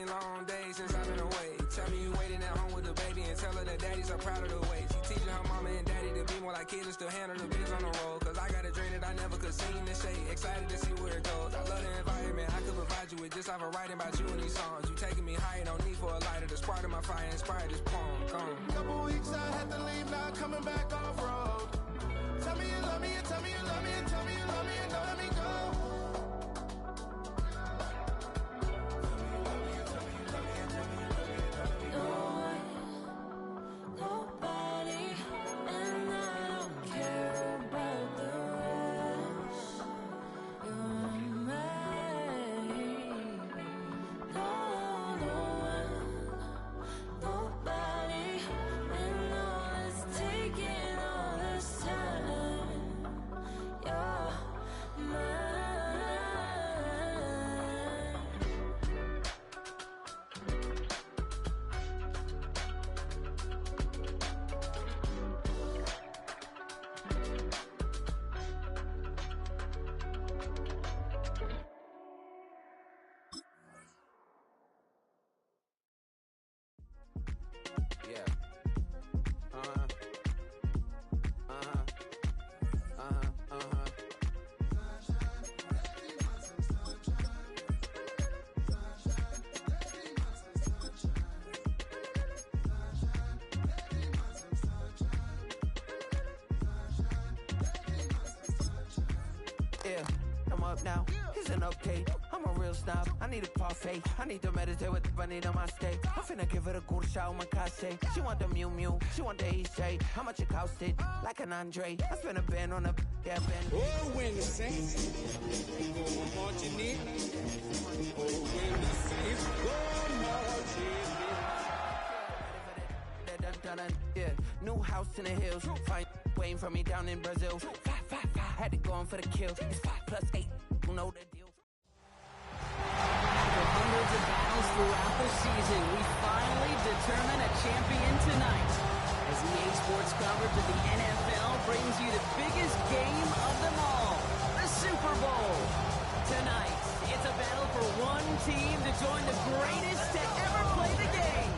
long days since I've been away. Tell me you waiting at home with the baby and tell her that daddy's so proud of the way. She teaching her mama and daddy to be more like kids and still handle the biz on the road. Cause I got a dream that I never could sing to say. Excited to see where it goes. I love the environment I could provide you with just off of writing about you and these songs. You taking me higher, no need for a lighter. The spark of my fire inspired this poem. Gone. Couple weeks I had to leave, now coming back off road. Tell me you love me and tell me you love me and tell me you love me and don't let me go. I'm up now, isn't okay. I'm a real snob, I need a parfait. I need to meditate with the bunny on my stay. I'm finna give it a good shot with my case. She want the Mew Mew, she want the EJ. How much it costed? Like an Andre. I spent a band on a band. Oh, when the Saints go marching in. Oh, when the Saints go marching in. Yeah, new house in the hills. Fine, waiting for me down in Brazil. 5, 5, 5, had to go on for the kill. It's 5 plus 8, you know the deal. After hundreds of battles throughout the season, we finally determine a champion tonight. As EA Sports coverage of the NFL brings you the biggest game of them all, the Super Bowl. Tonight, it's a battle for one team to join the greatest to ever play the game.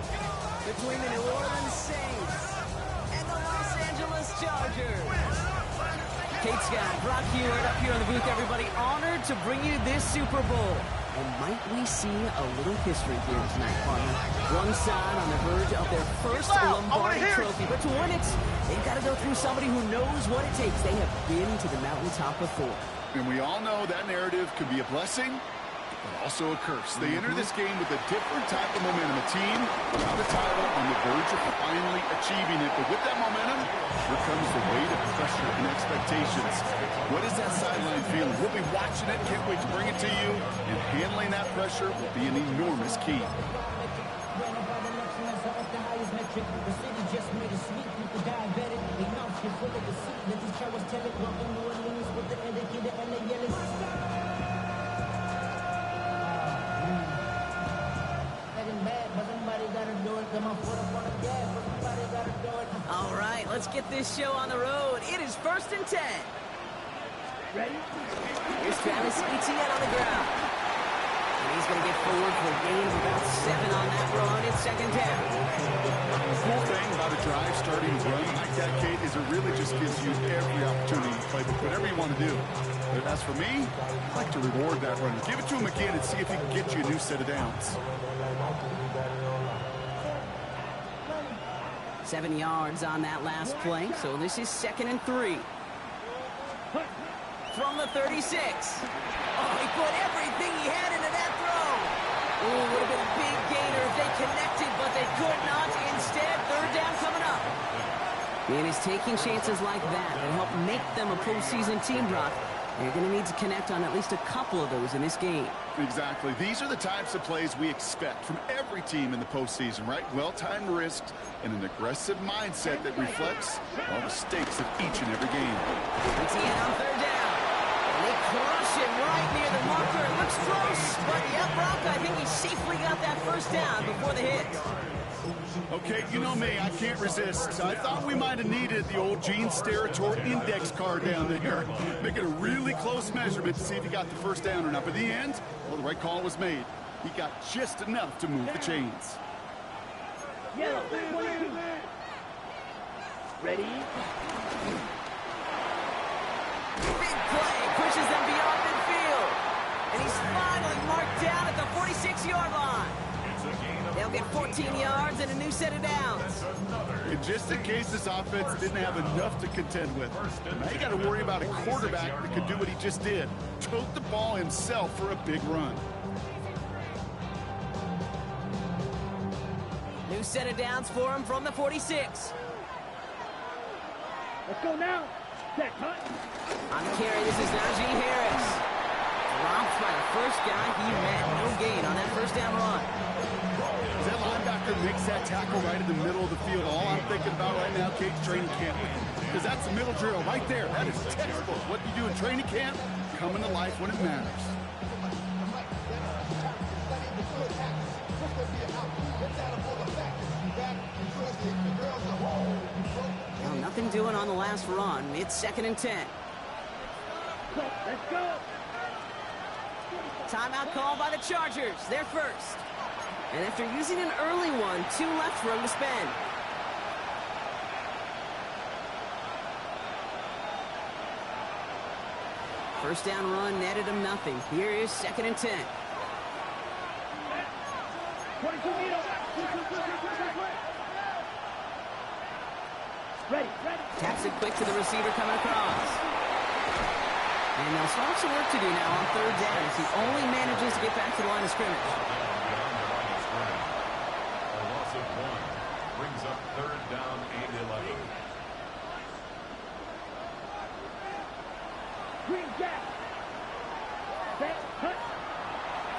Between the New Orleans Saints and the Los Angeles Chargers. Kate Scott, Brock Hewitt up here in the booth, everybody. Honored to bring you this Super Bowl. And might we see a little history here tonight, partner? One side on the verge of their first Lombardi trophy. But to win it, they've got to go through somebody who knows what it takes. They have been to the mountaintop before. And we all know that narrative can be a blessing, but also a curse. They enter this game with a different type of momentum. A team without a title on the verge of finally achieving it. But with that momentum, here comes the weight of pressure and expectations. What is that sideline feeling? We'll be watching it. Can't wait to bring it to you. And handling that pressure will be an enormous key. All right, let's get this show on the road. It is 1st and 10. Ready? Here's Travis Etienne on the ground. And he's going to get forward for a gain of about 7 on that run. It's 2nd down. The cool thing about a drive starting run like that, Kate, is it really just gives you every opportunity to play whatever you want to do. But as for me, I like to reward that runner. Give it to him again and see if he can get you a new set of downs. 7 yards on that last play, so this is 2nd and 3. From the 36. Oh, he put everything he had into that throw. Ooh, would have been a big gainer if they connected, but they could not. Instead, 3rd down coming up. And it's taking chances like that help make them a postseason team, Brock. They're going to need to connect on at least a couple of those in this game. Exactly. These are the types of plays we expect from every team in the postseason, right? Well-timed risks and an aggressive mindset that reflects all the stakes of each and every game. Etienne on 3rd down. And they crush him right near the marker. It looks close, but yeah, Brock, I think he safely got that 1st down before the hit. Okay, you know me, I can't resist. I thought we might have needed the old Gene Steratore index card down there. Make it a really close measurement to see if he got the 1st down or not. But in the end, well, the right call was made. He got just enough to move the chains. Yellow, 22. Ready? Big play, pushes them beyond midfield. And he's finally marked down at the 46-yard line. They'll get 14 yards and a new set of downs. And just in case this offense didn't have enough to contend with, now you got to worry about a quarterback that could do what he just did. Tote the ball himself for a big run. New set of downs for him from the 46. Let's go now. Set, cut. On the carry, this is Najee Harris. Dropped by the first guy he met. No gain on that first down run. As that linebacker makes that tackle right in the middle of the field, all I'm thinking about right now, Kate's training camp. Because that's the middle drill right there. That is textbook. What you do in training camp, coming to life when it matters. Well, nothing doing on the last run. It's 2nd and 10. Let's go. Timeout called by the Chargers. They're first. And after using an early one, 2 left for him to spend. First down run netted him nothing. Here is 2nd and 10. 22 meters. Ready. Taps it quick to the receiver coming across. And they'll still have some work to do now on 3rd down as he only manages to get back to the line of scrimmage. A loss of 1 brings up 3rd down and 11. Green jack. Set, cut.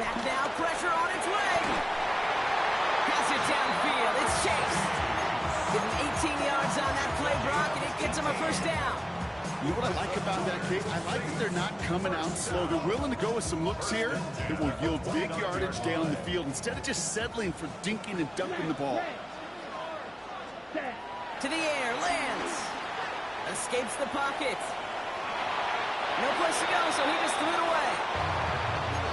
Back now, pressure on its way. Pass it downfield. It's chased. Give him 18 yards on that play, Brock, and it gets him a first down. You know what I like about that, Kate? I like that they're not coming out slow. They're willing to go with some looks here that will yield big yardage down the field instead of just settling for dinking and dunking the ball. To the air, lands. Escapes the pocket. No place to go, so he just threw it away.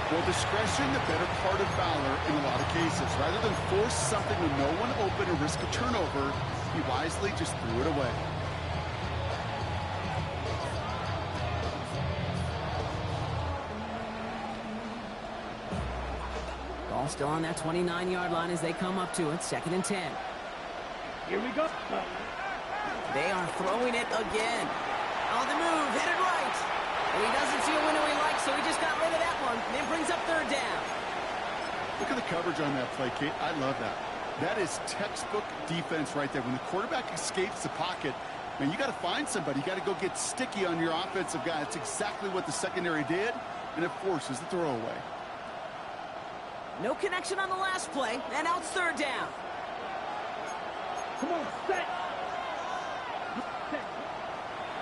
Well, discretion, the better part of valor in a lot of cases. Rather than force something with no one open or risk a turnover, he wisely just threw it away. Ball still on that 29-yard line as they come up to it. 2nd and 10. Here we go. They are throwing it again. On the move, headed right. And he doesn't see a window he likes, so he just got rid of that one. And it brings up 3rd down. Look at the coverage on that play, Kate. I love that. That is textbook defense right there. When the quarterback escapes the pocket, man, you got to find somebody. You got to go get sticky on your offensive guy. That's exactly what the secondary did, and it forces the throwaway. No connection on the last play, and now it's 3rd down. Come on, set.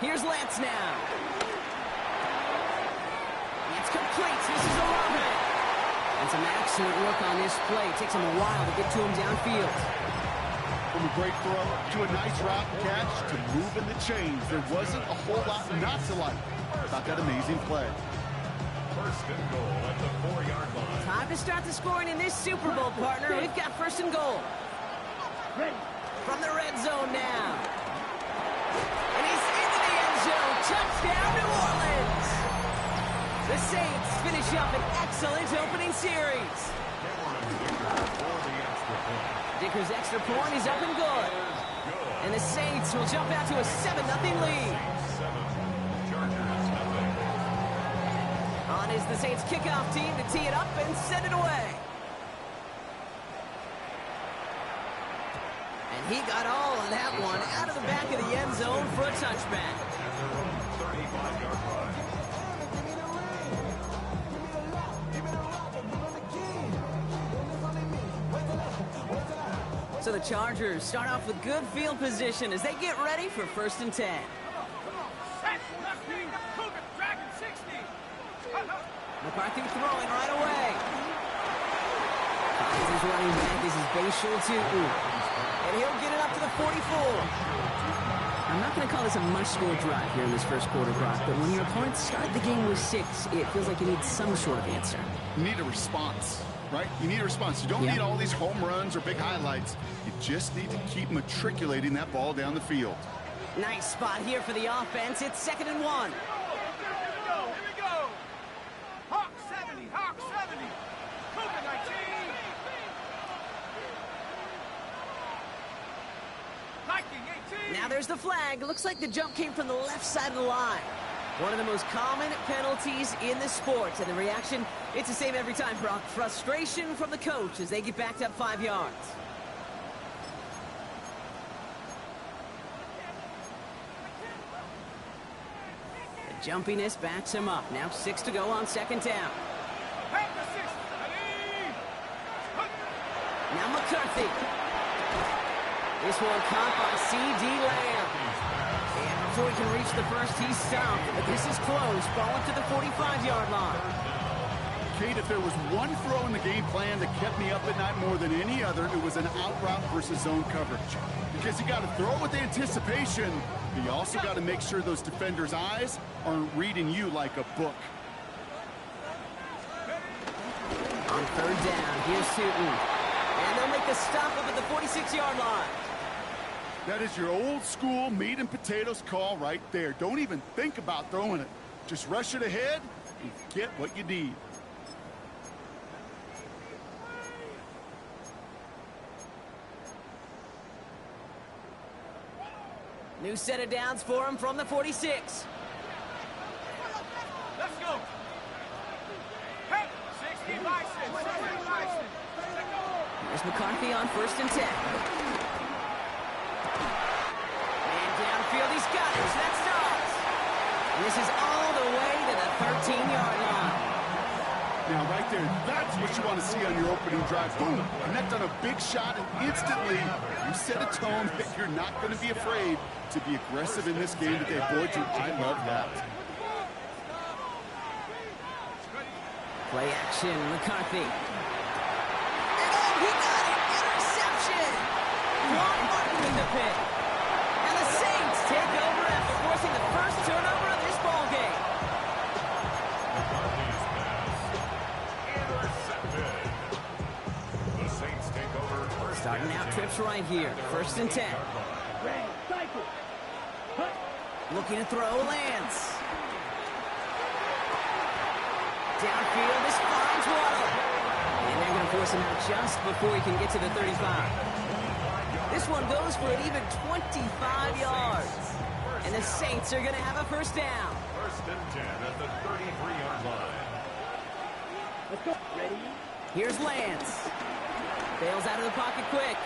Here's Lance now. It's complete. This is a run. And some excellent work on this play. It takes him a while to get to him downfield. From a great throw to a nice route catch to moving the chains, there wasn't a whole lot not to like about that amazing play. 1st and goal at the 4-yard line. Time to start the scoring in this Super Bowl, partner. We've got 1st and goal. Ready. From the red zone now. And he's into the end zone. Touchdown, New Orleans. The Saints finish up an excellent opening series. Dicker's extra point is up and good. And the Saints will jump out to a 7-0 lead. On is the Saints kickoff team to tee it up and send it away. And he got all of that one out of the back of the end zone for a touchback. 35-yard run. So the Chargers start off with good field position as they get ready for 1st and 10. McCarthy throwing right away. His running back is Bashir too. And he'll get it up to the 44. I'm not going to call this a must-score drive here in this first quarter, Brock, but when your opponents start the game with 6, it feels like you need some sort of answer. You need a response, right? You need a response. You don't need all these home runs or big highlights. You just need to keep matriculating that ball down the field. Nice spot here for the offense. It's 2nd and 1. Here we go. Hawk 70, Hawk 70. COVID-19. Viking 18. Now there's the flag. Looks like the jump came from the left side of the line. One of the most common penalties in the sport. And the reaction, it's the same every time, Brock. Frustration from the coach as they get backed up 5 yards. The jumpiness backs him up. Now 6 to go on 2nd down. Now McCarthy. This one caught by C.D. Lamb. And before he can reach the first, he's stopped. But this is close. Ball up to the 45-yard line. Kate, if there was one throw in the game plan that kept me up at night more than any other, it was an out route versus zone coverage. Because you got to throw with anticipation, but you also got to make sure those defenders' eyes aren't reading you like a book. On 3rd down, here's Sutton. And they'll make the stop up at the 46-yard line. That is your old school meat and potatoes call right there. Don't even think about throwing it. Just rush it ahead and get what you need. New set of downs for him from the 46. Let's go. Hey, 60 license. Here's McCarthy on 1st and 10. And downfield, he's got it. That stops. And this is all the way to the 13-yard line. Now, right there, that's what you want to see on your opening drive. Boom, connect on a big shot, and instantly you set a tone that you're not going to be afraid to be aggressive in this game today. Boy, do I love that. Play action, McCarthy. And oh, he got it! Interception! Juan Martin with the pick. And the Saints take over after forcing the first turnover of this ball game. The Saints take over first. Starting out trips right here. 1st and 10. Looking to throw, Lance. Downfield, this finds Waddle. And they're going to force him out just before he can get to the 35. This one goes for an even 25 yards. And the Saints are going to have a 1st down. 1st and 10 at the 33-yard line. Let's go. Ready? Here's Lance. Bails out of the pocket quick.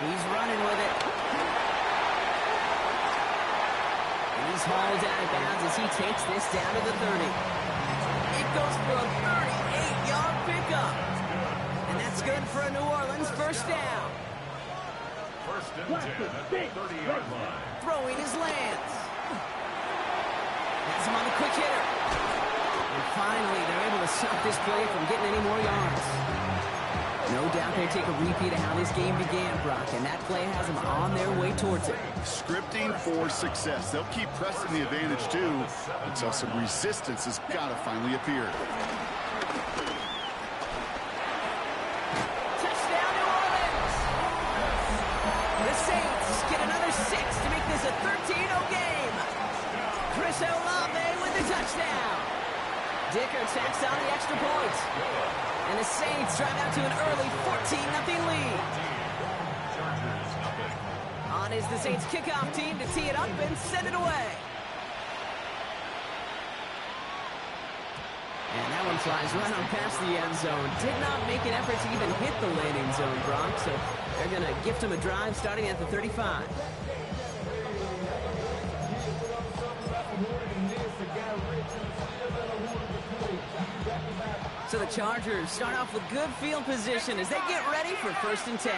He's running with it. And he's hauled out of bounds as he takes this down to the 30. It goes for a 38-yard pickup. And that's good for a New Orleans 1st down. 1st and 10 at the 30-yard line. Throwing his Lance. Has him on the quick hitter. And finally, they're able to stop this play from getting any more yards. No doubt they take a repeat of how this game began, Brock, and that play has them on their way towards it. Scripting for success. They'll keep pressing the advantage, too, until some resistance has got to finally appear. Touchdown, New Orleans! The Saints get another 6 to make this a 13-0 game. Chris Olave with the touchdown. Dicker tacks on the extra point. And the Saints drive out to an early 14-0 lead. On is the Saints kickoff team to tee it up and send it away. And that one flies right on past the end zone. Did not make an effort to even hit the landing zone, Brock. So they're going to gift him a drive starting at the 35. So the Chargers start off with good field position as they get ready for 1st and 10.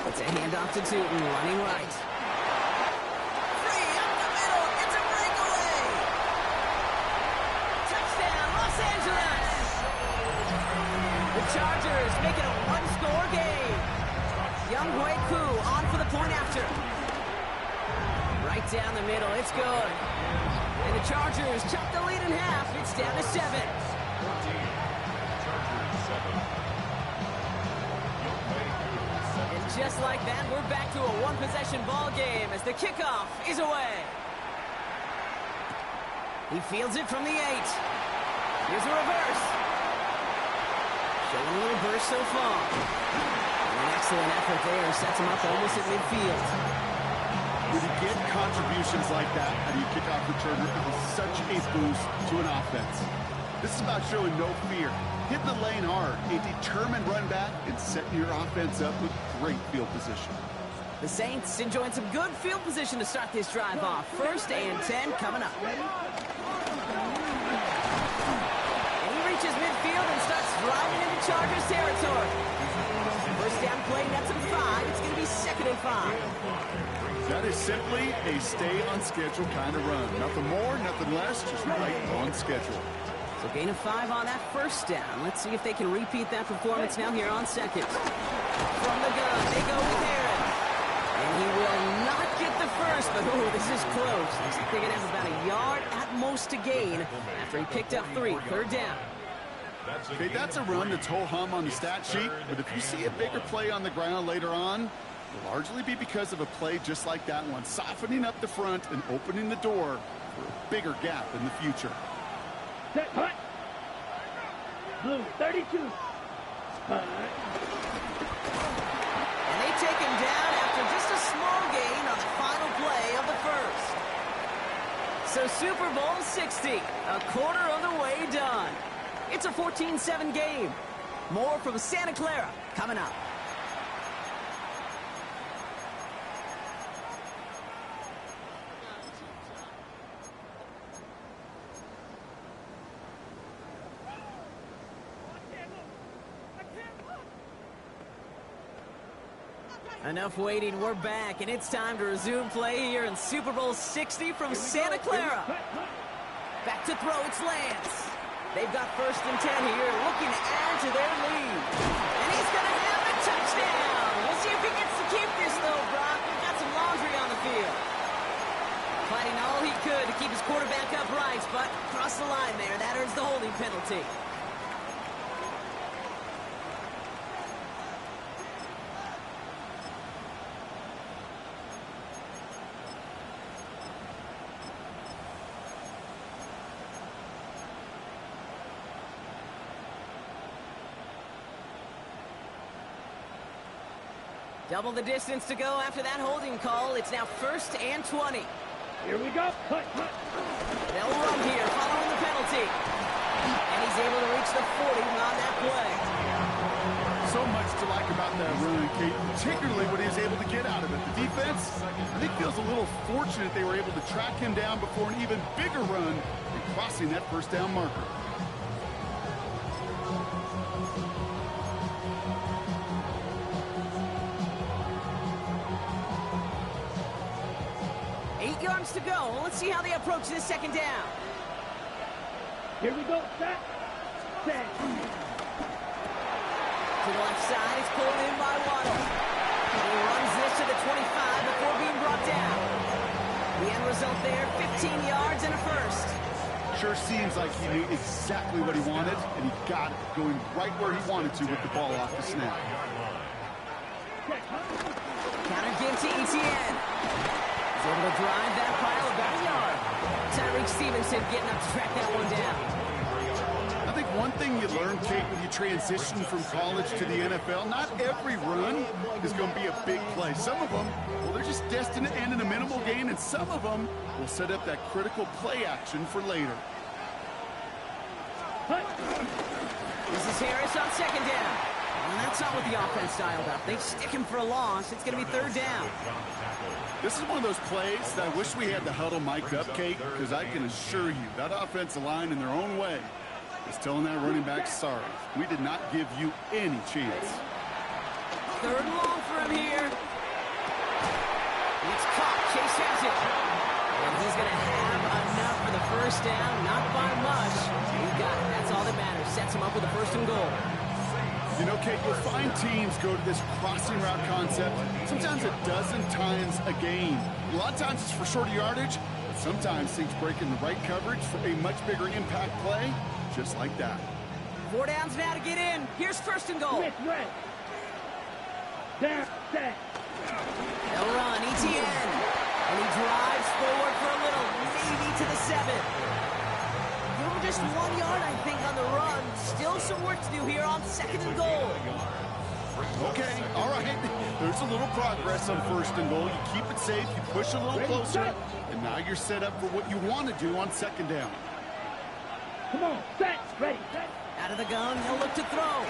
It's a handoff to Tootin, running right. Free up the middle, it's a breakaway! Touchdown, Los Angeles! The Chargers make it a one-score game. Young Hui Koo on for the point after. Right down the middle, it's good. And the Chargers chop the lead in half. It's down to 7. 14. Chargers 7. And just like that, we're back to a one-possession ball game as the kickoff is away. He fields it from the 8. Here's a reverse. Showing a little burst so far. And an excellent effort there. Sets him up almost at midfield. When you get contributions like that out of your kickoff returner, it is such a boost to an offense. This is about showing no fear, hitting the lane hard, a determined run back, and setting your offense up with great field position. The Saints enjoying some good field position to start this drive off. 1st and 10 coming up. And he reaches midfield and starts driving into Chargers territory. First down play, nets him 5. It's going to be 2nd and 5. That is simply a stay-on-schedule kind of run. Nothing more, nothing less, just right on schedule. So gain of 5 on that first down. Let's see if they can repeat that performance now here on 2nd. From the gun, they go with Aaron. And he will not get the first, but oh, this is close. Looks like they're going to have about a yard at most to gain after he picked up 3. 3rd down. Okay, that's a run that's ho-hum on the stat sheet, but if you see a bigger play on the ground later on, it'll largely be because of a play just like that one, softening up the front and opening the door for a bigger gap in the future. Set, hut. Blue, 32. Hut. And they take him down after just a small gain on the final play of the first. So Super Bowl 60, a quarter of the way done. It's a 14-7 game. More from Santa Clara coming up. Enough waiting, we're back, and it's time to resume play here in Super Bowl 60 from Santa Clara. Back to throw, it's Lance. They've got 1st and 10 here, looking to add to their lead. And he's going to have a touchdown. We'll see if he gets to keep this, though, Brock. We've got some laundry on the field. Fighting all he could to keep his quarterback upright, but across the line there, that earns the holding penalty. Double the distance to go after that holding call. It's now 1st and 20. Here we go. Hut, hut. They'll run here following the penalty. And he's able to reach the 40 on that play. So much to like about that run, Kate, particularly what he was able to get out of it. The defense, I think, feels a little fortunate they were able to track him down before an even bigger run and crossing that 1st down marker. To go. Let's see how they approach this 2nd down. Here we go. Set. Set. To the left side, it's pulled in by Waddle. And he runs this to the 25 before being brought down. The end result there, 15 yards and a 1st. Sure seems like he knew exactly what he wanted, and he got it, going right where he wanted to with the ball off the snap. Counter give to Etienne. He's able to drive that pile about a yard. Tyreek Stevenson getting up to track that one down. I think one thing you learn, Kate, when you transition from college to the NFL, not every run is going to be a big play. Some of them, well, they're just destined to end in a minimal gain, and some of them will set up that critical play action for later. This is Harris on 2nd down. And that's not what the offense dialed up. They stick him for a loss. It's going to be 3rd down. This is one of those plays that I wish we had the huddle mic'd up, Kate, because I can assure you that offensive line in their own way is telling that running back, sorry, we did not give you any chance. 3rd and long for him here. It's caught. Chase has it. And he's going to have enough for the 1st down. Not by much. He got it. That's all that matters. Sets him up with a 1st and goal. You know, Kate, you'll find teams go to this crossing route concept sometimes a dozen times a game. A lot of times it's for shorter yardage, but sometimes things break in the right coverage for a much bigger impact play, just like that. 4 downs now to get in. Here's first and goal. Right. Down, set. They'll run, ETN. And he drives forward for a little, maybe to the 7. Give him just 1 yard, I think, on the run. Still some work to do here on second and goal. Okay, all right. There's a little progress on first and goal. You keep it safe, you push a little closer, and now you're set up for what you want to do on second down. Come on, set, ready, set. Out of the gun, he'll look to throw.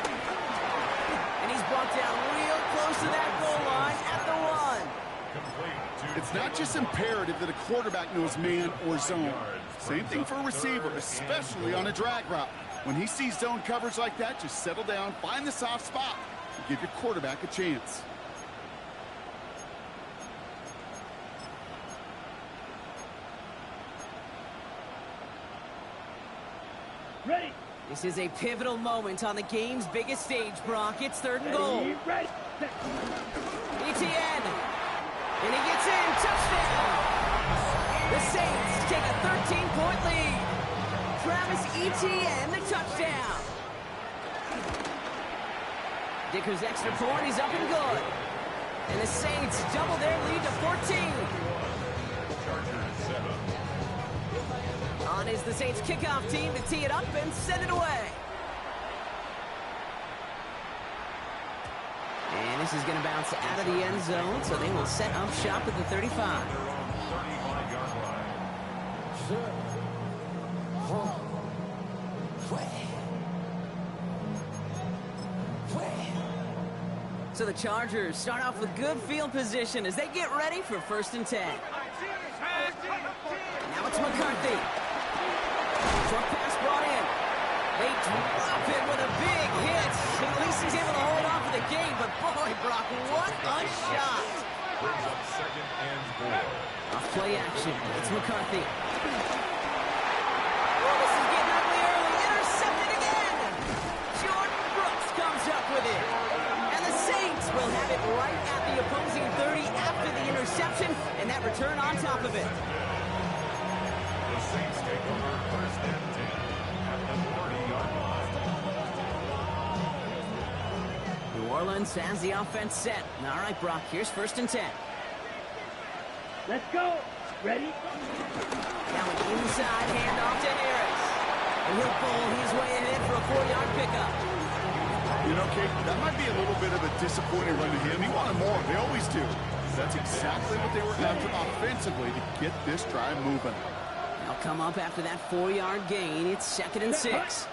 And he's brought down real close to that goal line at the 1. It's not just imperative that a quarterback knows man or zone. Same thing for a receiver, especially on a drag route. When he sees zone coverage like that, just settle down, find the soft spot, and give your quarterback a chance. Ready. This is a pivotal moment on the game's biggest stage, Brock. It's third and goal. Ready. Set. ETN. And he gets in. Touchdown. The Saints take a 13-point lead. Travis Etienne, the touchdown. Dicker's extra point, he's up and good. And the Saints double their lead to 14. On is the Saints kickoff team to tee it up and send it away. And this is going to bounce out of the end zone, so they will set up shop at the 35. So the Chargers start off with good field position as they get ready for first and 10. Now it's McCarthy. Short pass brought in. They drop it with a big hit. At least he's able to hold on for the game, but boy, Brock, what a shot. Brings up second and goal. Off play action. It's McCarthy. Oh, this is getting ugly early. Intercepted again. Jordan Brooks comes up with it. And the Saints will have it right at the opposing 30 after the interception, and that return on top of it. The Saints take over first and 10 at the 30-yard line. New Orleans has the offense set. All right, Brock, here's first and 10. Let's go. Ready? Now an inside handoff to Harris. And he'll pull his way ahead for a 4-yard pickup. You know, Kate, that might be a little bit of a disappointing run to him. He wanted more. They always do. That's exactly what they were after offensively to get this drive moving. They'll come up after that 4-yard gain. It's second and 6.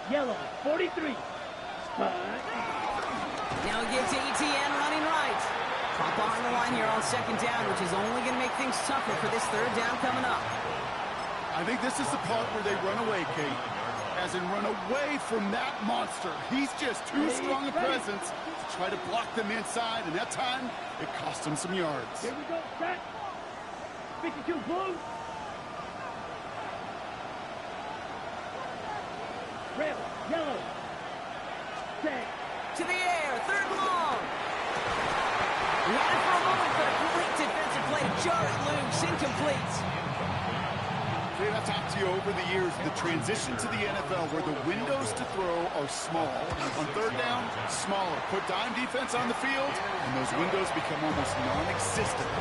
Yellow, 43. Now he gives to ETN running right. Pop on the line here on second down, which is only going to make things tougher for this third down coming up. I think this is the part where they run away, Kate. As in run away from that monster. He's just too strong a presence to try to block them inside, and that time, it cost him some yards. Here we go, set. 52 blue. Red, yellow. Set. To the air, third and long. He had it for a moment, but a great defensive play to jar it loose, incomplete. Dave, I've talked to you over the years, the transition to the NFL where the windows to throw are small. On third down, smaller. Put dime defense on the field, and those windows become almost non-existent.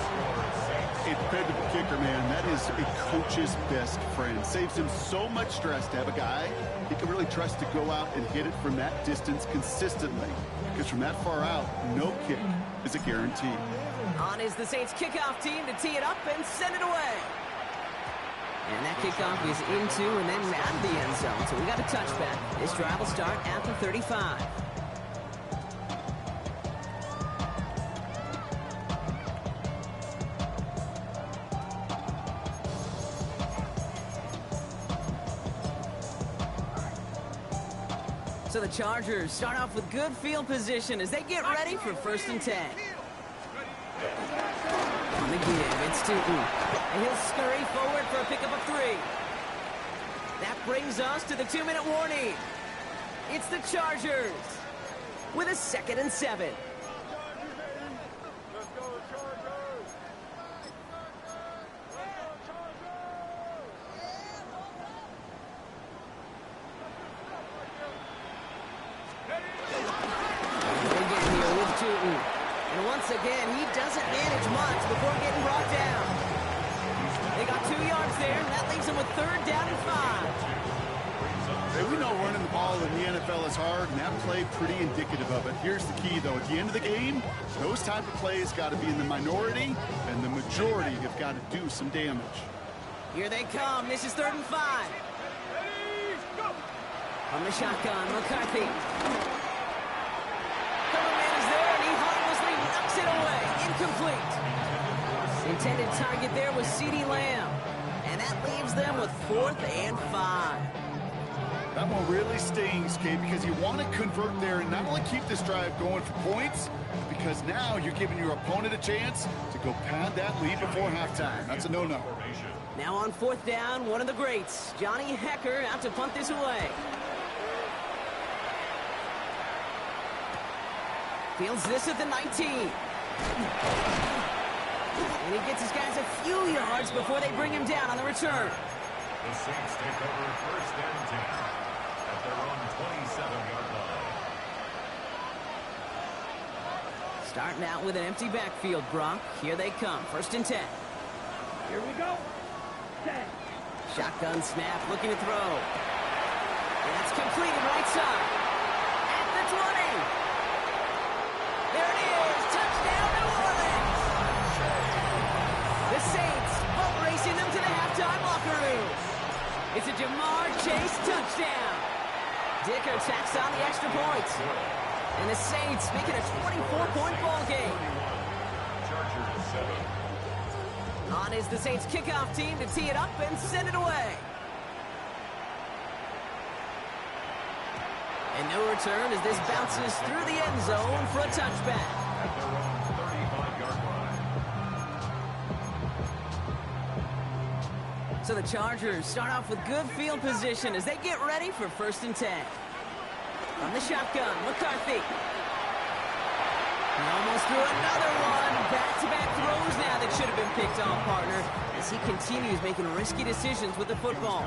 A dependable kicker, man, that is a coach's best friend. Saves him so much stress to have a guy he can really trust to go out and hit it from that distance consistently. Because from that far out, no kick is a guarantee. On is the Saints kickoff team to tee it up and send it away. And that kickoff is into and then out of the end zone. So we got a touchback. This drive will start at the 35. So the Chargers start off with good field position as they get ready for first and 10. On the give, it's Tootin. And he'll scurry forward for a pickup of 3. That brings us to the 2-minute warning. It's the Chargers with a 2nd and 7. And once again, he doesn't manage much before getting brought down. They got 2 yards there, and that leaves them with 3rd down and 5. Hey, we know running the ball in the NFL is hard, and that play pretty indicative of it. Here's the key, though. At the end of the game, those type of plays got to be in the minority, and the majority have got to do some damage. Here they come. This is 3rd and 5. From the shotgun, McCarthy. It away, incomplete. The intended target there was CeeDee Lamb, and that leaves them with 4th and 5. That one really stings, Kate, because you want to convert there and not only keep this drive going for points, because now you're giving your opponent a chance to go pad that lead before halftime. That's a no-no. Now on 4th down, one of the greats, Johnny Hecker, out to punt this away. Fields this at the 19. And he gets his guys a few yards before they bring him down on the return. The Saints take over 1st and 10 at their own 27-yard line. Starting out with an empty backfield, Brock. Here they come, 1st and 10. Here we go. 10. Shotgun snap, looking to throw. And it's completed right side. At the 20. There it is, touchdown New Orleans! The Saints boat racing them to the halftime locker room. It's a Jamar Chase touchdown. Dicker tacks on the extra points. And the Saints making a 24-point ball game. Chargers 7. On is the Saints kickoff team to tee it up and send it away. And no return as this bounces through the end zone for a touchback. At their own 35-yard line. So the Chargers start off with good field position as they get ready for 1st and 10. From the shotgun, McCarthy. He almost threw another one. Back-to-back throws now that should have been picked off, partner, as he continues making risky decisions with the football.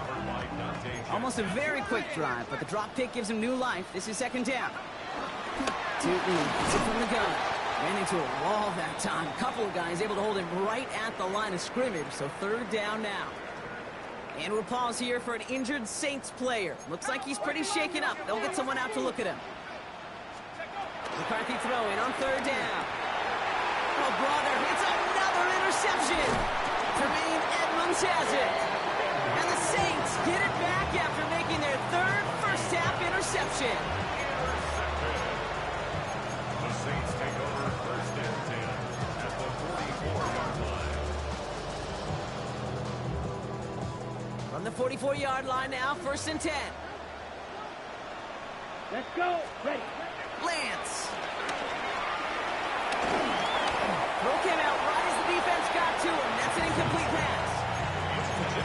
Almost a very quick drive, but the drop pick gives him new life. This is 2nd down. Tootin gets it from the gun. Ran into a wall that time. Couple of guys able to hold him right at the line of scrimmage, so 3rd down now. And we'll pause here for an injured Saints player. Looks like he's pretty shaken up. They'll get someone out to look at him. McCarthy throwing on 3rd down. Oh, brother, it's another interception. Jermaine Edmonds has it. And the Saints get it back after making their 3rd first-half interception. The Saints take over 1st and 10 at the 44-yard line. From the 44-yard line now, 1st and 10. Let's go. Ready. Lance. Broke him out right as the defense got to him. That's an incomplete pass.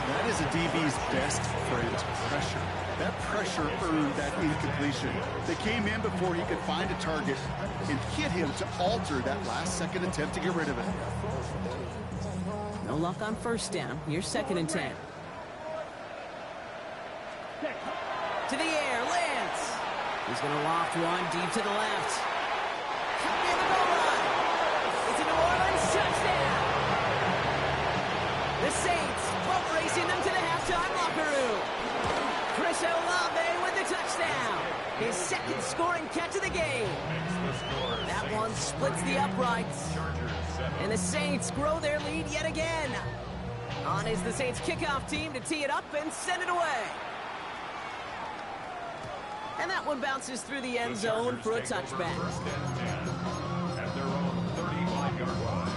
That is a DB's best friend, pressure. That pressure earned that incompletion. They came in before he could find a target and hit him to alter that last-second attempt to get rid of it. No luck on 1st down. Here's 2nd and 10. To the air, Lance. He's going to loft one deep to the left. Coming in the goal line. It's a New Orleans touchdown. The Saints boat racing them to the halftime locker room. Chris Olave with the touchdown. His 2nd scoring catch of the game. That one splits the uprights. And the Saints grow their lead yet again. On is the Saints kickoff team to tee it up and send it away. And that one bounces through the end zone for a touchback. 1st and 10 at their own 35-yard line.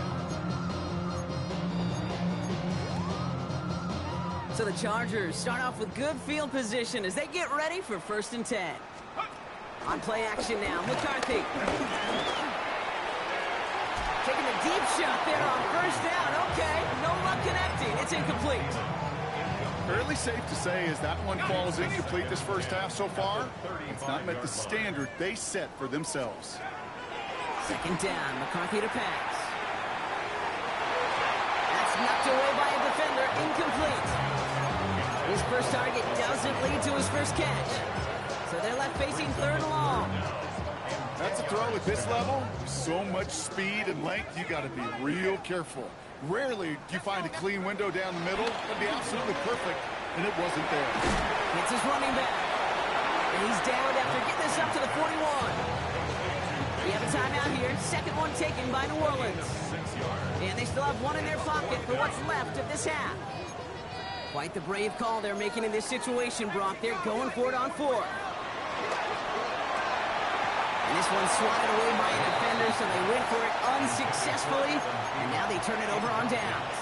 So the Chargers start off with good field position as they get ready for 1st and 10. On play action now, McCarthy. Taking a deep shot there on 1st down. Okay, no luck connecting. It's incomplete. fairly safe to say as that one falls incomplete this first half so far, it's not met the standard they set for themselves. Second down, McCarthy to pass. That's knocked away by a defender, incomplete. His first target doesn't lead to his first catch. So they're left facing third and long. That's a throw at this level. So much speed and length, you got to be real careful. Rarely do you find a clean window down the middle. That'd be absolutely perfect, and it wasn't there. It's his running back. And he's downed after getting this up to the 41. We have a timeout here. Second one taken by New Orleans. And they still have one in their pocket for what's left of this half. Quite the brave call they're making in this situation, Brock. They're going for it on fourth. And this one's swatted away by a defender, so they went for it unsuccessfully. And now they turn it over on downs.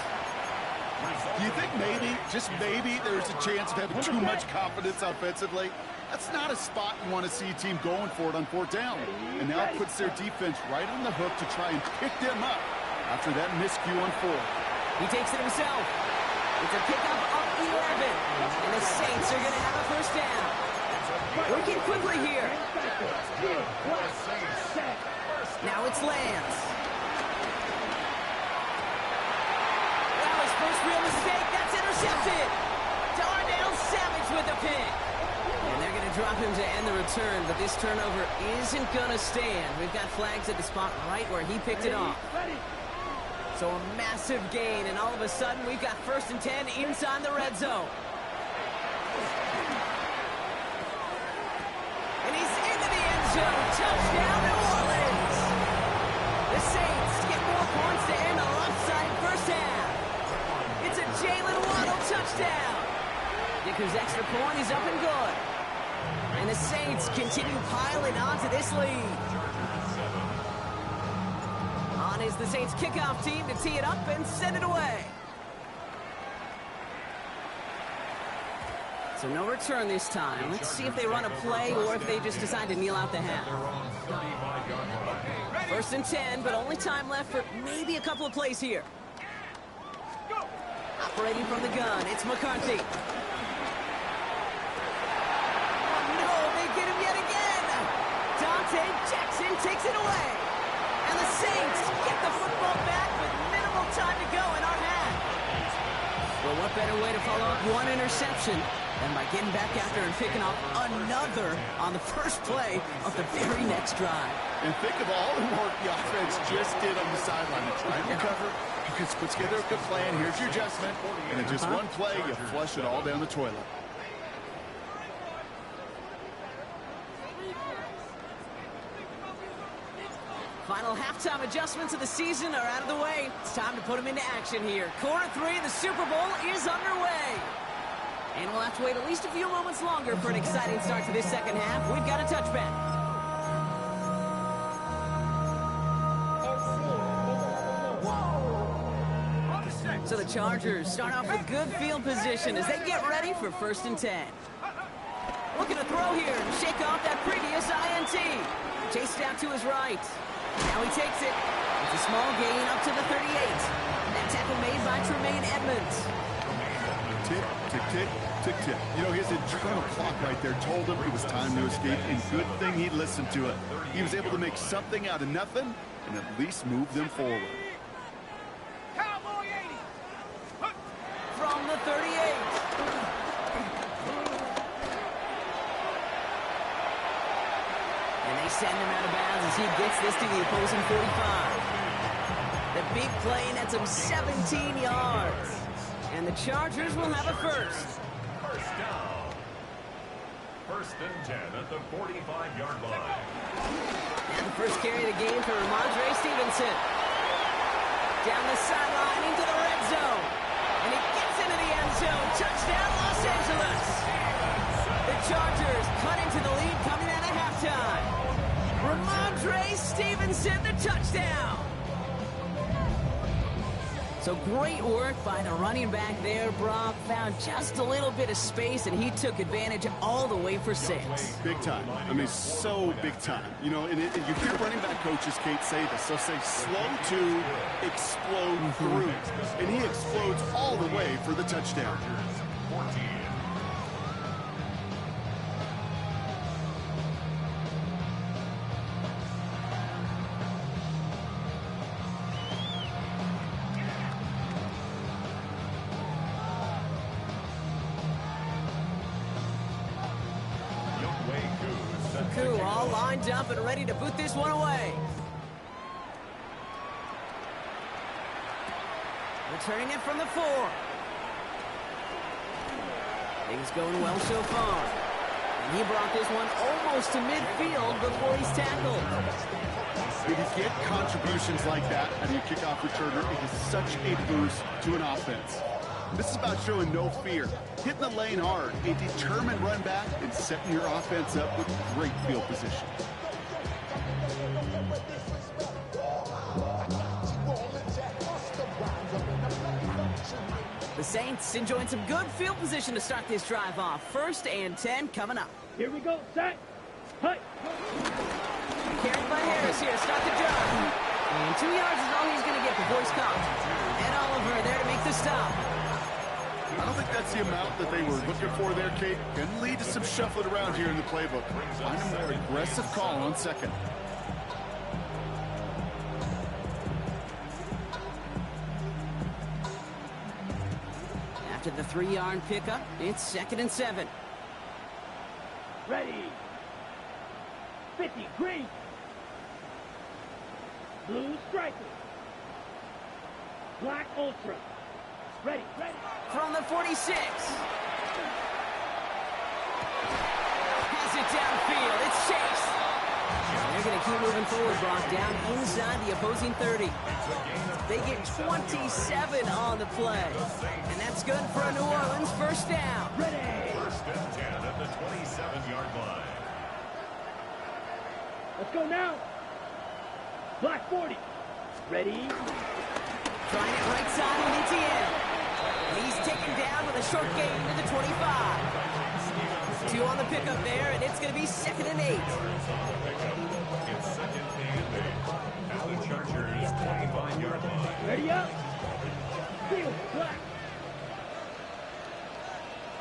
Do you think maybe, just maybe, there's a chance of having too much confidence offensively? That's not a spot you want to see a team going for it on fourth down. And now it puts their defense right on the hook to try and pick them up after that miscue on fourth. He takes it himself. It's a pickup of 11. And the Saints are going to have a first down. Working quickly here. Now it's Lance. That was first real mistake. That's intercepted. Darnell Savage with the pick. And they're going to drop him to end the return, but this turnover isn't going to stand. We've got flags at the spot right where he picked it off. So a massive gain, and all of a sudden we've got 1st and 10 inside the red zone. And he's into the end zone. Touchdown, New Orleans. The Saints get more points to end a lopsided first half. It's a Jalen Waddle touchdown. Dicker's extra point is up and good. And the Saints continue piling onto this lead. On is the Saints kickoff team to tee it up and send it away. So no return this time. Let's see if they run a play or if they just decide to kneel out the half. 1st and 10, but only time left for maybe a couple of plays here. Operating from the gun, it's McCarthy. Oh no, they get him yet again. Dante Jackson takes it away. And the Saints get the football back with minimal time to go in our half. Well, what better way to follow up one interception than by getting back after and picking off another on the first play of the very next drive. And think of all the work the offense just did on the sideline to try and recover. You can put together a good plan. Here's your adjustment. And in just one play, you flush it all down the toilet. Final halftime adjustments of the season are out of the way. It's time to put them into action here. Quarter 3 of the Super Bowl is underway. And we'll have to wait at least a few moments longer for an exciting start to this second half. We've got a touchback. So the Chargers start off with good field position as they get ready for 1st and 10. Looking to throw here and shake off that previous INT. Chased out to his right. Now he takes it. It's a small gain up to the 38. That tackle made by Tremaine Edmonds. Tick, tick, tick, tick, tick. You know, his internal clock right there told him it was time to escape, and good thing he listened to it. He was able to make something out of nothing and at least move them forward. Cowboy 80. From the 38. And they send him out of bounds as he gets this to the opposing 45. The big play nets him 17 yards. And the Chargers will have a first. First down. 1st and 10 at the 45-yard line. And the first carry of the game for Ramondre Stevenson. Down the sideline into the red zone. And he gets into the end zone. Touchdown, Los Angeles. The Chargers cut into the lead coming out of halftime. Ramondre Stevenson, the touchdown. So great work by the running back there, Brock. Found just a little bit of space, and he took advantage all the way for 6. Big time. I mean, so big time. You know, and you hear running back coaches, Kate, say this. They'll say slow to explode through. And he explodes all the way for the touchdown. 14. We're all lined up and ready to boot this one away. Returning it from the 4. Things going well so far. And he brought this one almost to midfield before he's tackled. When you get contributions like that out of your kickoff returner, it is such a boost to an offense. This is about showing no fear, hitting the lane hard, a determined run back, and setting your offense up with great field position. The Saints enjoying some good field position to start this drive off. 1st and 10 coming up. Here we go, set. Hut. Carried by Harris here to start the drive. And 2 yards is all he's going to get before he's caught. And Oliver there to make the stop. I don't think that's the amount that they were looking for there, Kate. Can lead to some shuffling around here in the playbook. Find a more aggressive call on 2nd. After the 3-yard pickup, it's 2nd and 7. Ready. 50, green. Blue striker. Black ultra. Ready, ready. From the 46. Has it downfield. It's Chase. They're going to keep moving forward, Brock, down inside the opposing 30. They get 27 on the play. And that's good for a New Orleans 1st down. Ready. 1st and 10 at the 27-yard line. Let's go now. Black 40. Ready. Trying it right side with ETN. And he's taken down with a short gain to the 25. 2 on the pickup there, and it's going to be 2nd and 8. It's 2nd and 8 at the Chargers' 25-yard line. Ready up. Field, black.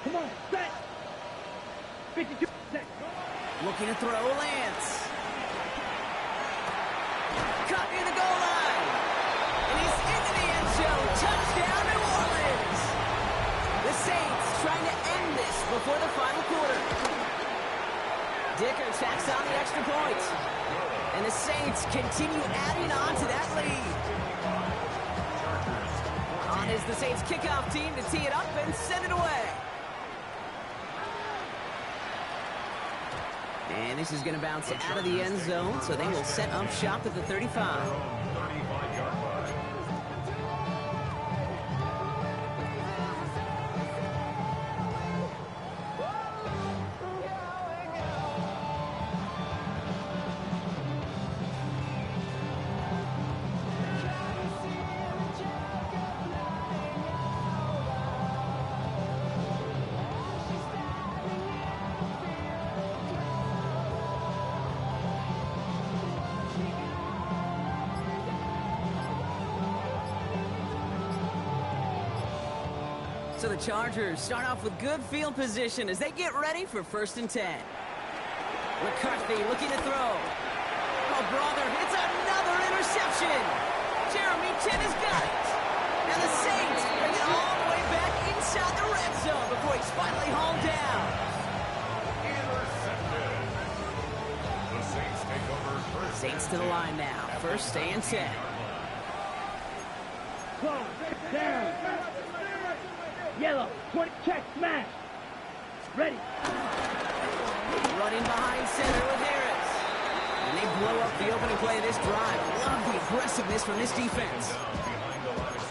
Come on, set. 52, set. Looking to throw Lance. Cut near the goal line. And he's into the end zone. Touchdown, New Orleans. The Saints trying to end this before the final quarter. Dicker tacks on the extra point. And the Saints continue adding on to that lead. On is the Saints kickoff team to tee it up and send it away. And this is going to bounce out of the end zone, so they will set up shop at the 35. So the Chargers start off with good field position as they get ready for 1st and 10. McCarthy looking to throw. Oh, brother, it's another interception. Jeremy Chin has got it. And the Saints bring it all the way back inside the red zone before he's finally hauled down. Intercepted. The Saints take over first. Saints to the line now. 1st and 10. Close, down. Yellow, 20, check, smash. Ready. Running behind center with Harris. And they blow up the opening play of this drive. Love the aggressiveness from this defense.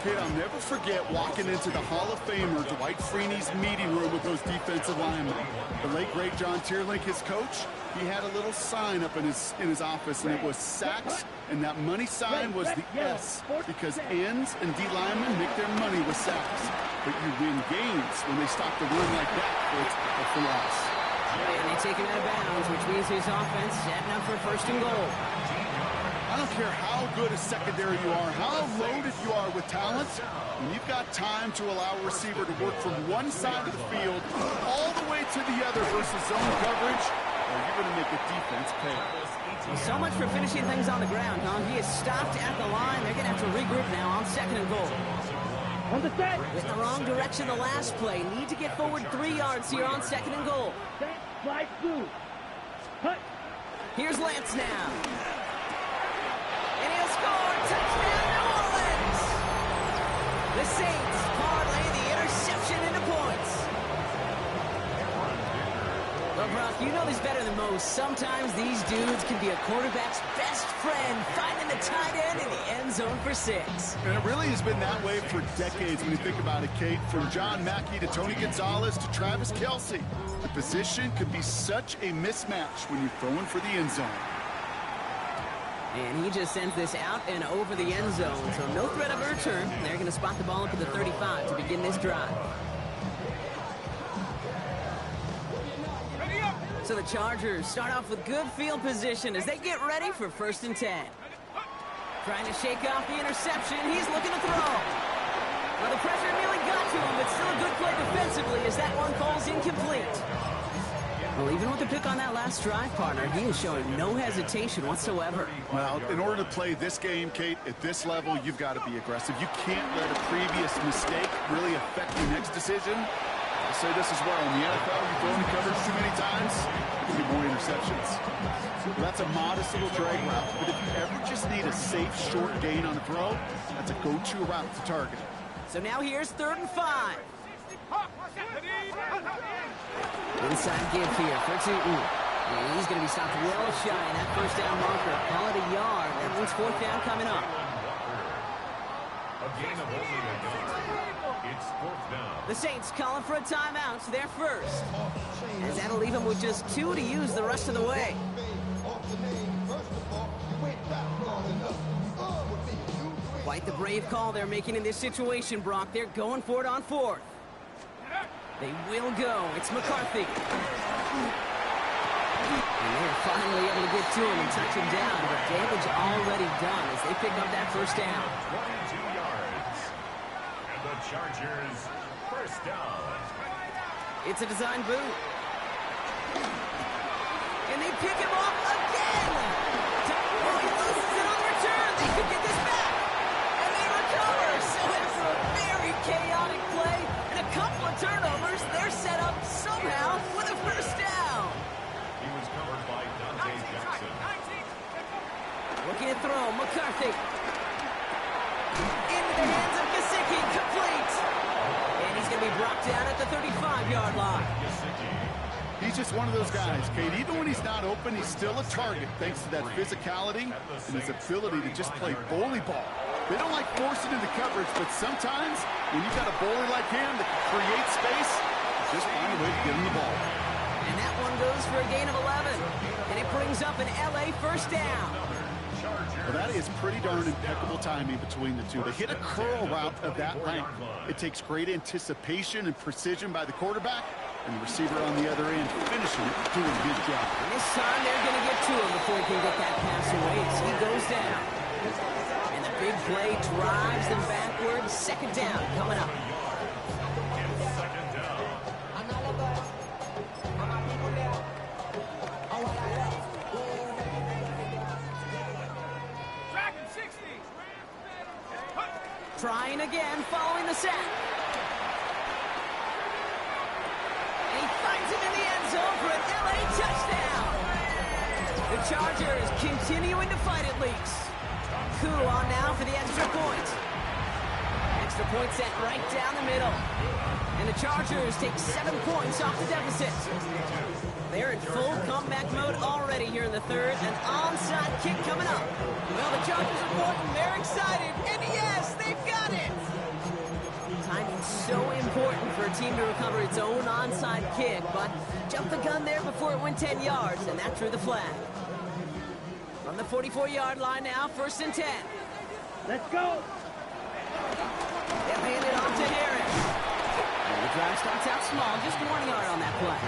Kid, I'll never forget walking into the Hall of Famer Dwight Freeney's meeting room with those defensive linemen. The late, great John Tierlink, his coach, he had a little sign up in his office, and it was sacks, and that money sign was the S, because ends and D linemen make their money with sacks. But you win games when they stop the run like that, for loss. And they take him out of bounds, which means his offense setting up for 1st and goal. I don't care how good a secondary you are, how loaded you are with talent, when you've got time to allow a receiver to work from one side of the field all the way to the other versus zone coverage, you're going to make the defense pay. So much for finishing things on the ground, huh? He is stopped at the line. They're going to have to regroup now on 2nd and goal. On the set. Went in the wrong direction the last play. Need to get forward 3 yards here on 2nd and goal. Set, slide, blue. Hut. Here's Lance now. And he'll score. Touchdown, New Orleans. The Saints parlay the interception into points. Well, Brock, you know this better than most. Sometimes these dudes can be a quarterback's best friend, finding the tight end in the end zone for 6. And it really has been that way for decades when you think about it, Kate. From John Mackey to Tony Gonzalez to Travis Kelce. The position can be such a mismatch when you're throwing for the end zone. And he just sends this out and over the end zone, so no threat of a return. They're going to spot the ball up at the 35 to begin this drive. So the Chargers start off with good field position as they get ready for 1st and 10. Trying to shake off the interception. He's looking to throw. Well, the pressure nearly got to him, but still a good play defensively as that one falls incomplete. Well, even with the pick on that last drive, partner, he is showing no hesitation whatsoever. Well, in order to play this game, Kate, at this level, you've got to be aggressive. You can't let a previous mistake really affect your next decision. I'll say this as well. In the NFL, you throw in coverage too many times, you get more interceptions. Well, that's a modest little drag route, but if you ever just need a safe, short gain on a throw, that's a go-to route to target. So now here's 3rd and 5. Inside give here for Tootin. He's going to be stopped well shy in that 1st down marker. Call it a yard. That means 4th down coming up. A gain of only a yard. It's 4th down. The Saints calling for a timeout, so they're first. As that'll leave them with just 2 to use the rest of the way. Quite the brave call they're making in this situation, Brock. They're going for it on 4th. They will go. It's McCarthy. And they're finally able to get to him and touch him down, but damage already done as they pick up that 1st down. 22 yards. And the Chargers, 1st down. It's a design boot. And they pick him off again. Oh, he loses it on the return. They could get this back. And they recover. So after a very chaotic play and a couple of turnovers, they're set up somehow with a 1st down. He was covered by Dante Jackson. Looking to throw. McCarthy. Into the hands of Gesicki. Complete. And he's going to be brought down at the 35-yard line. He's just one of those guys, Kate. Even when he's not open, he's still a target thanks to that physicality and his ability to just play bully ball. They don't like forcing into coverage, but sometimes when you've got a bully like him that can create space, just find a way to get him the ball. And that one goes for a gain of 11. And it brings up an LA 1st down. Well, that is pretty darn impeccable timing between the two. They hit a curl route of that length. It takes great anticipation and precision by the quarterback, and the receiver on the other end finishing it, doing his job. And this time they're going to get to him before he can get that pass away as he goes down. And the big play drives them backwards. 2nd down coming up. Trying again, following the sack. And he finds him in the end zone for an LA touchdown. The Chargers continuing to fight at least. Koo on now for the extra point. Extra point set right down the middle. And the Chargers take 7 points off the deficit. They're in full comeback mode already here in the 3rd. An onside kick coming up. Well, the Chargers are reporting they're excited. And yes, they've got it. Timing's so important for a team to recover its own onside kick, but jumped the gun there before it went 10 yards, and that drew the flag. From the 44-yard line now, 1st and 10. Let's go. They'll hand it off to Harris. And the drive starts out small, just 1 yard on that play.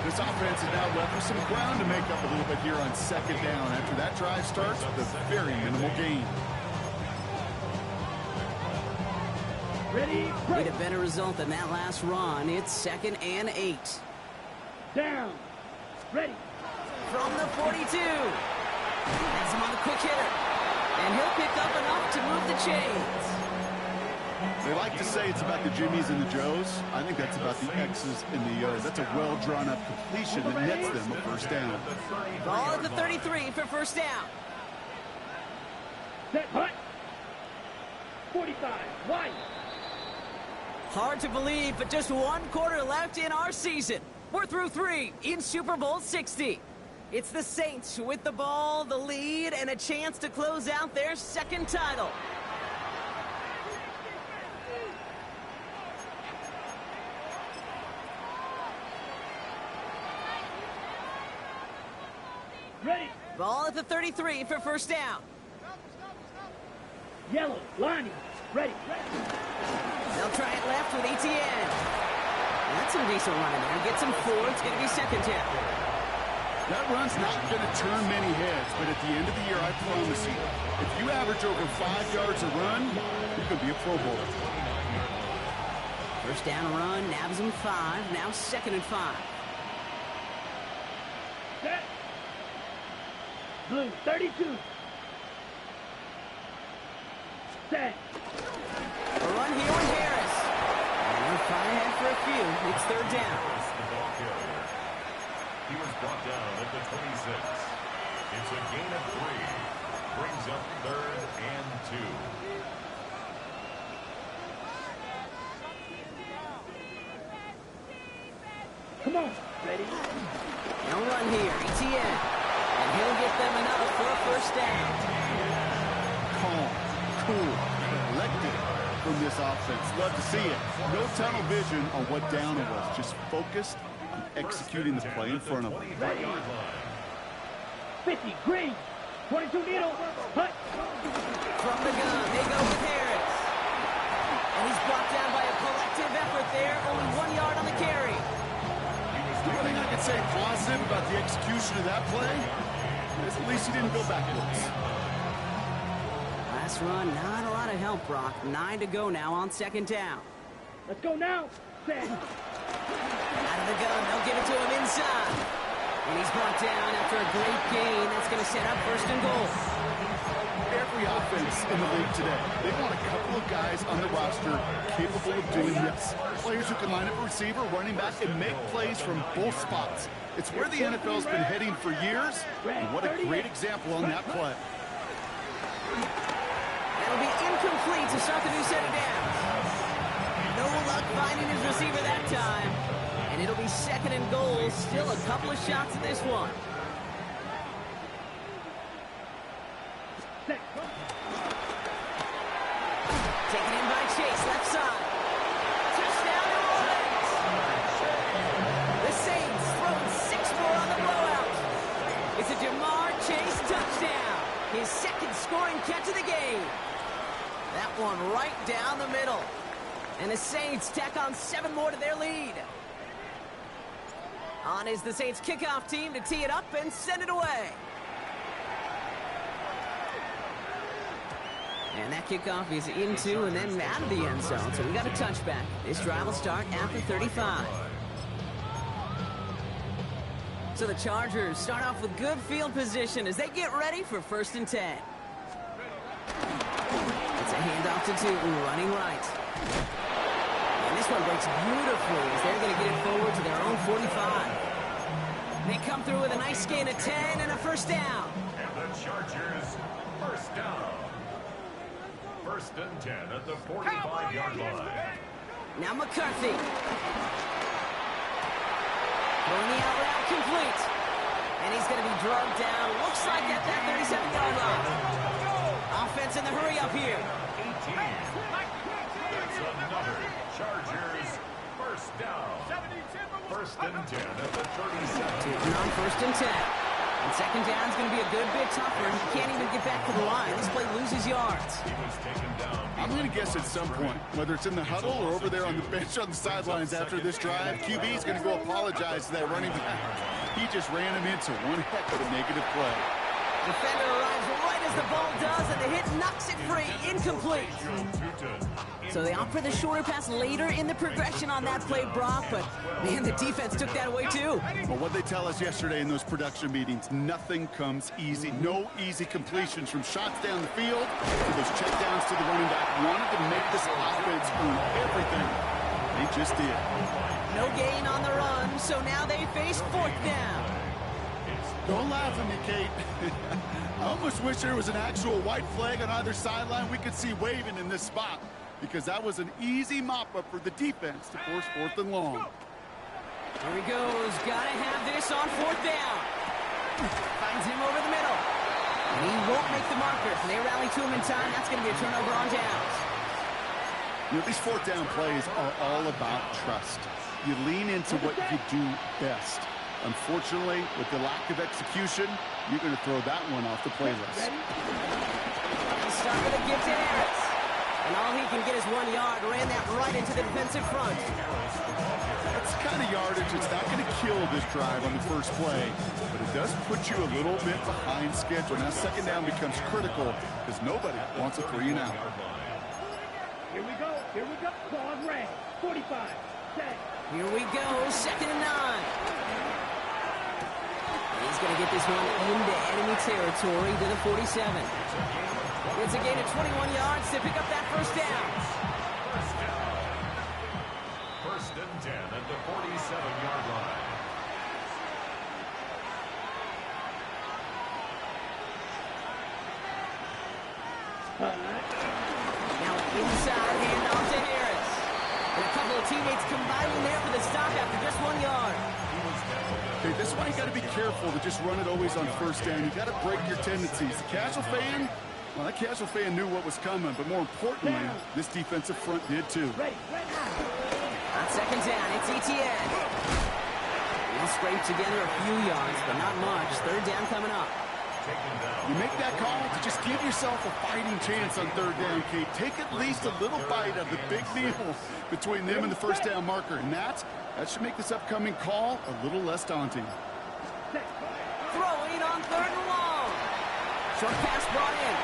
This offense is now left with some ground to make up a little bit here on 2nd down after that drive starts with a very minimal gain. Ready, Need a better result than that last run. It's 2nd and 8. down. Ready. From the 42. Has him on the quick hitter. And he'll pick up enough to move the chains. They like to say it's about the Jimmies and the Joes. I think that's about the X's and the O's. That's a well-drawn-up completion that nets them a first down. Ball at the 33 for first down. Set, hut. 45, wide. Hard to believe, but just one quarter left in our season. We're through 3 in Super Bowl 60. It's the Saints with the ball, the lead, and a chance to close out their second title. Ready. Ball at the 33 for first down. Yellow, lining. Ready. They'll try it left with Etienne. That's some decent running there. Gets him 4. It's going to be second down. That run's not going to turn many heads, but at the end of the year, I promise you, if you average over 5 yards a run, you could be a Pro Bowler. First down run, nabs him 5. Now second and 5. Set. Blue, 32. Set. A run here with Harris. And they're far ahead for a few. It's third down. The ball carrier. He was brought down at the 26. It's a gain of 3. Brings up third and 2. Come on. Ready. No run here. Etienne. And he'll get them enough for a first down. Calm, cool, collected from this offense. Love to see it. No tunnel vision on what down it was. Just focused on executing the play in front of them. Ready. 50, green. 22 needle. Hut. From the gun, they go with Harris. And he's brought down by a collective effort there. Only 1 yard on the carry. The only thing I can say positive about the execution of that play is at least he didn't go backwards. Last run, not a lot of help, Brock. 9 to go now on second down. Let's go now. Set. Out of the gun, they'll give it to him inside. And he's brought down after a great gain. That's going to set up first and goal. Every offense in the league today, they want a couple of guys on the roster capable of doing this. Players who can line up a receiver, running back, and make plays from both spots. It's where the NFL's been heading for years, and what a great example on that play. That'll be incomplete to start the new set of downs. No luck finding his receiver that time. And it'll be second and goal. Still a couple of shots at this one. Set. Taken in by Chase, left side. Touchdown, New Orleans. The Saints throwing 6 more on the blowout. It's a Jamar Chase touchdown. His second scoring catch of the game. That one right down the middle. And the Saints tack on 7 more to their lead. On is the Saints kickoff team to tee it up and send it away. And that kickoff is into and then out of the end zone. So we got a touchback. This drive will start after 35. So the Chargers start off with good field position as they get ready for first and 10. It's a handoff to Tootin, running right. And this one breaks beautifully as they're going to get it forward to their own 45. They come through with a nice gain of 10 and a first down. And the Chargers, first down. First and 10 at the 45-yard line. Now McCarthy. Going the out route complete. And he's going to be drugged down. Looks like at that 37-yard line. Offense in the hurry up here. 18. That's another Chargers first down. First and 10 at the 37. Tootin on first and 10. And second down is going to be a good bit tougher. He can't even get back to the line. This play loses yards. He was taken down. I'm going to guess at some point, whether it's in the huddle or over there on the bench on the sidelines after this drive, QB is going to go apologize to that running back. He just ran him into one heck of a negative play. Defender arrives right as the ball does, and the hit knocks it free. Incomplete. So they opt for the shorter pass later in the progression on that play, Brock, but, man, the defense took that away, too. Well, what they tell us yesterday in those production meetings, nothing comes easy. No easy completions from shots down the field to those checkdowns to the running back. Wanted to make this offense earn everything. They just did. No gain on the run, so now they face fourth down. Don't laugh at me, Kate. I almost wish there was an actual white flag on either sideline we could see waving in this spot, because that was an easy mop-up for the defense to force fourth and long. Here he goes. Gotta have this on fourth down. Finds him over the middle. And he won't make the marker. They rally to him in time. That's going to be a turnover on downs. You know, these fourth down plays are all about trust. You lean into what you do best. Unfortunately, with the lack of execution, you're going to throw that one off the playlist. He's starting to give to Harris. And all he can get is 1 yard. Ran that right into the defensive front. That's the kind of yardage that's not going to kill this drive on the first play, but it does put you a little bit behind schedule. Now second down becomes critical because nobody wants a 3 and out. Here we go. Here we go. Ball red. 45. Set. Here we go. 2nd and 9. He's going to get this one into enemy territory to the 47. It's a gain of 21 yards to pick up that first down. First and 10 at the 47-yard line. Now inside, handoff to Harris. And a couple of teammates combining there for the stop after just 1 yard. Okay, this is why you got to be careful to just run it always on first down. You got to break your tendencies. The casual fan, well, that casual fan knew what was coming, but more importantly, this defensive front did too. On second down, it's Etienne. He'll scrape together a few yards, but not much. Third down coming up. You make that call to just give yourself a fighting chance on third down, Kate. Take at least a little bite of the big meal between them and the first down marker, and that should make this upcoming call a little less daunting. Throwing on 3rd and long. Short pass brought in.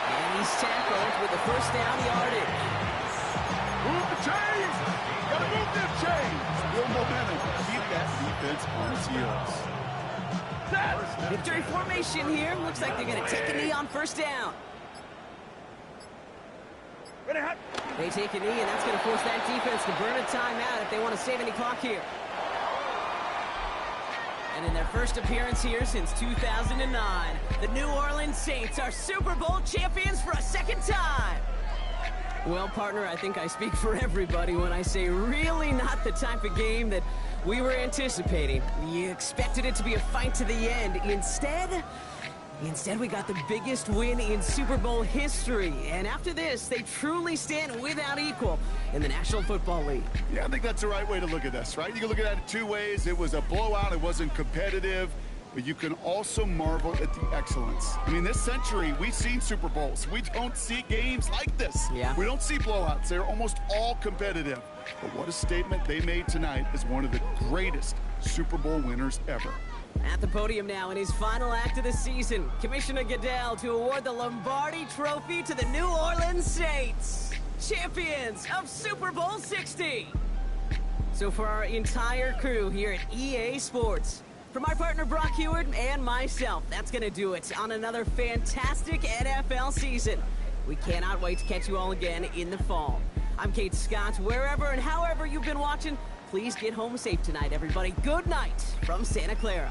And he's tackled with the first down yardage. Move the chains! Gotta move them chains! Real momentum. Keep that defense on its heels. Victory formation here. Looks like they're going to take a knee on first down. They take a knee, and that's going to force that defense to burn a timeout if they want to save any clock here. And in their first appearance here since 2009, the New Orleans Saints are Super Bowl champions for a second time. Well, partner, I think I speak for everybody when I say really not the type of game that we were anticipating. You expected it to be a fight to the end. Instead, we got the biggest win in Super Bowl history. And after this, they truly stand without equal in the National Football League. Yeah, I think that's the right way to look at this, right? You can look at it two ways. It was a blowout. It wasn't competitive. But you can also marvel at the excellence. I mean, this century, we've seen Super Bowls. We don't see games like this. Yeah. We don't see blowouts. They're almost all competitive. But what a statement they made tonight as one of the greatest Super Bowl winners ever. At the podium now in his final act of the season, Commissioner Goodell to award the Lombardi Trophy to the New Orleans Saints, champions of Super Bowl 60. So for our entire crew here at EA Sports, for my partner Brock Heward and myself, that's going to do it on another fantastic NFL season. We cannot wait to catch you all again in the fall. I'm Kate Scott. Wherever and however you've been watching, please get home safe tonight, everybody. Good night from Santa Clara.